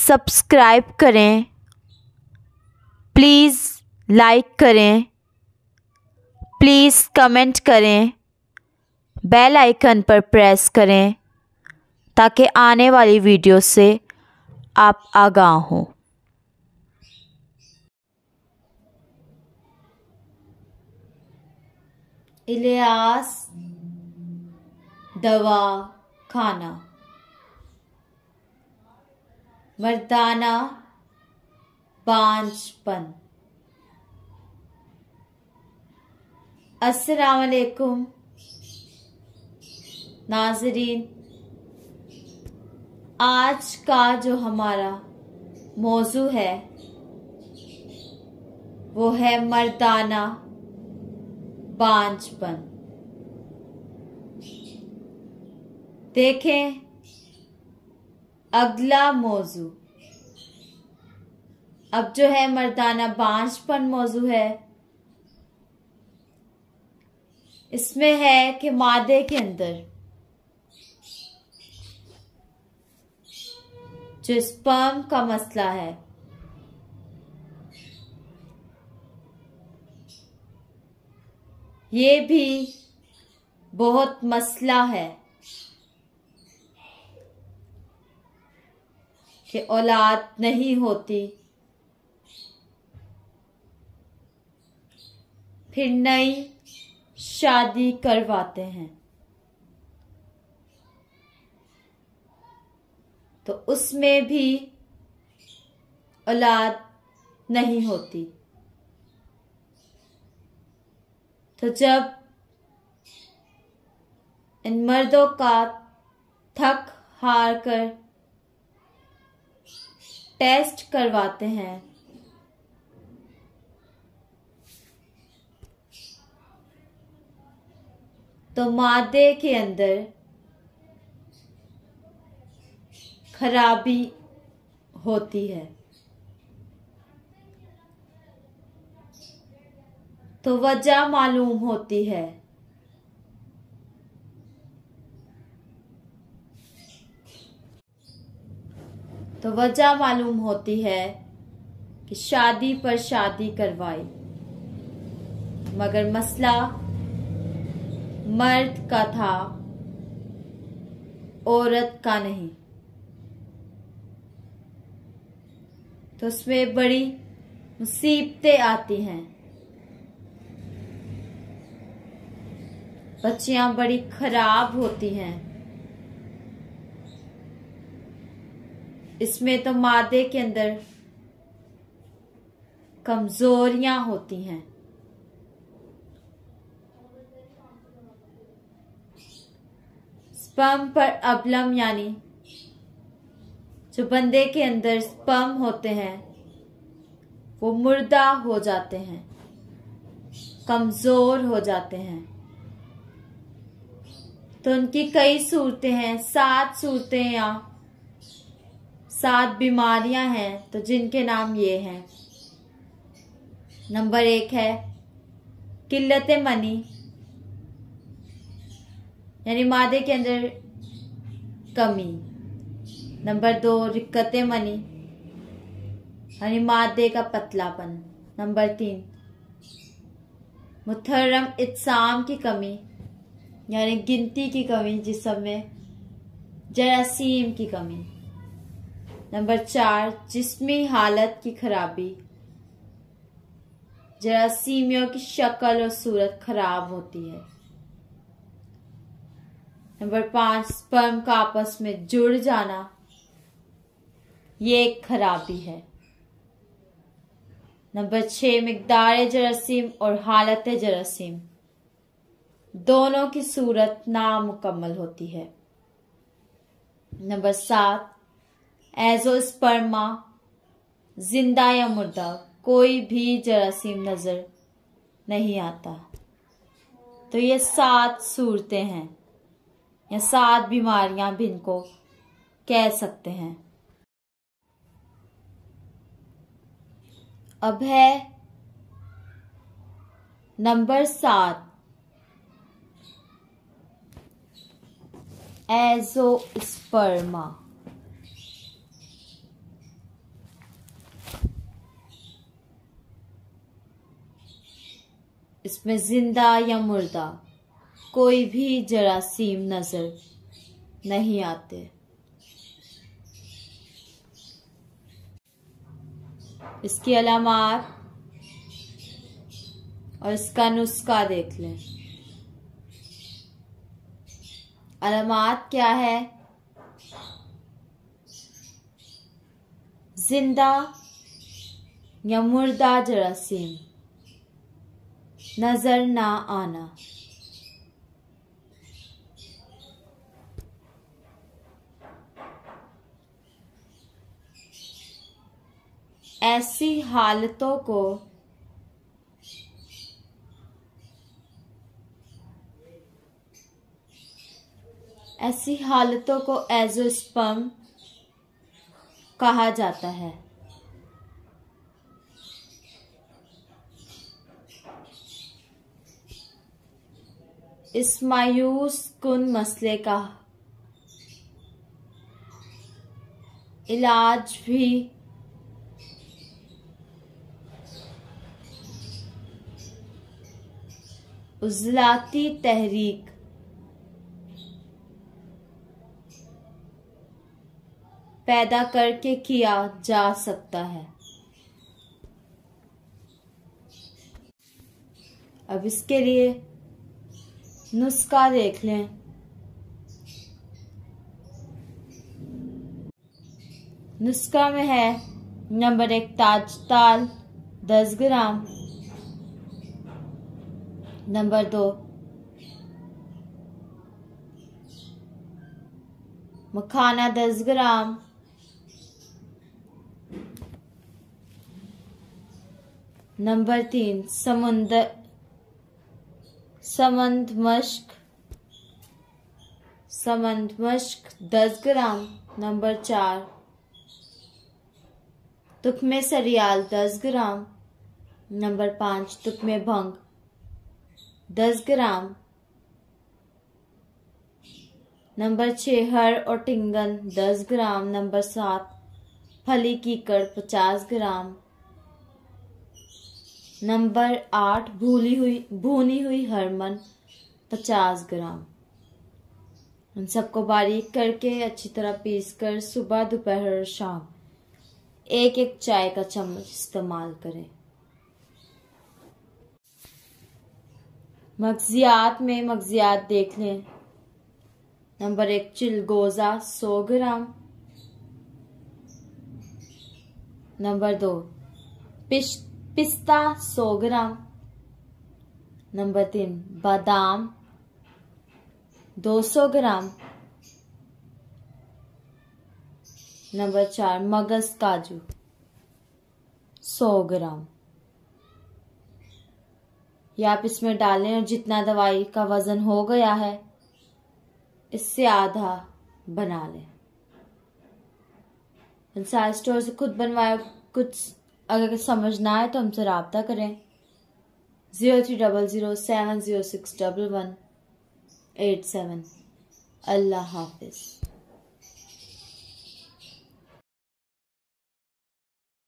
Subscribe करें, please like करें, please comment करें, बेल आइकन पर प्रेस करें ताकि आने वाली वीडियो से आप आगाह हों। इलियास दवा खाना, मर्दाना बांझपन। अस्सलाम वालेकुम नाज़रीन, आज का जो हमारा मौजू है वो है मर्दाना बांझपन। देखें अगला मौजू। अब जो है मर्दाना बांझपन मौजू है, इसमें है कि मादे के अंदर जो स्पर्म का मसला है, ये भी बहुत मसला है कि औलाद नहीं होती, फिर नई शादी करवाते हैं तो उसमें भी औलाद नहीं होती। तो जब इन मर्दों का थक हार कर टेस्ट करवाते हैं तो मादे के अंदर खराबी होती है। तो वजह मालूम होती है। तो वजह मालूम होती है कि शादी पर शादी करवाई, मगर मसला मर्द का था, औरत का नहीं। तो उसमें बड़ी मुसीबतें आती हैं। बच्चियां बड़ी खराब होती हैं। इसमें तो मादे के अंदर कमजोरियां होती हैं। स्पर्म पर अबलम यानी जो बंदे के अंदर स्पर्म होते हैं वो मुर्दा हो जाते हैं, कमजोर हो जाते हैं। तो उनकी कई सूरतें हैं, 7 सूरतें या 7 बीमारियां हैं, तो जिनके नाम ये हैं। नंबर 1 है किल्लत मनी, यानी मादे के अंदर कमी। नंबर 2 रिक्कत मनी, यानी मादे का पतलापन। नंबर 3 मुहर्रम इत्साम की कमी, यानी गिनती की कमी, जिस्म में जरासीम की कमी। नंबर 4 जिस्मी हालत की खराबी, जरासीमियों की शक्ल और सूरत खराब होती है। नंबर 5 स्पर्म का आपस में जुड़ जाना, ये एक खराबी है। नंबर 6 मिकदार जरासीम और हालत जरासीम, दोनों की सूरत नामुकम्मल होती है। नंबर 7 एजोस्पर्मा, जिंदा या मुर्दा कोई भी जरासीम नजर नहीं आता। तो ये 7 सूरतें हैं या 7 बीमारियां भी इनको कह सकते हैं। अब है नंबर 7 एजोस्पर्मा। इसमें जिंदा या मुर्दा कोई भी जरासीम नजर नहीं आते। इसकी अलामात और इसका नुस्खा देख लें। अलामात क्या है? जिंदा या मुर्दा जरासीम नजर ना आना, ऐसी हालतों को एज़ोस्पर्म कहा जाता है। इस मायूस कुन मसले का इलाज भी उज़लाती तहरीक पैदा करके किया जा सकता है। अब इसके लिए नुस्खा देख लें। नुस्खा में है नंबर 1 ताजताल 10 ग्राम, नंबर 2 मखाना 10 ग्राम, नंबर 3 समंद मश्क 10 ग्राम, नंबर 4 तुख्मे सरियाल 10 ग्राम, नंबर 5 तुख्मे भंग 10 ग्राम, नंबर 6 हर और टिंगन 10 ग्राम, नंबर 7 फली कीकड़ 50 ग्राम, नंबर 8 भुनी हुई हरमन 50 ग्राम। उन सबको बारीक करके अच्छी तरह पीसकर सुबह दोपहर और शाम एक एक चाय का चम्मच इस्तेमाल करें। मगजियात देख लें। नंबर 1 चिलगोजा 100 ग्राम, नंबर 2 पिस्ता 100 ग्राम, नंबर 3 बादाम 200 ग्राम, नंबर 4 मगज काजू 100 ग्राम। ये आप इसमें डालें और जितना दवाई का वजन हो गया है इससे आधा बना लें। इंसार स्टोर से खुद बनवाया। कुछ अगर समझ ना आए तो हमसे राब्ता करें 030070611187। अल्लाह हाफिज।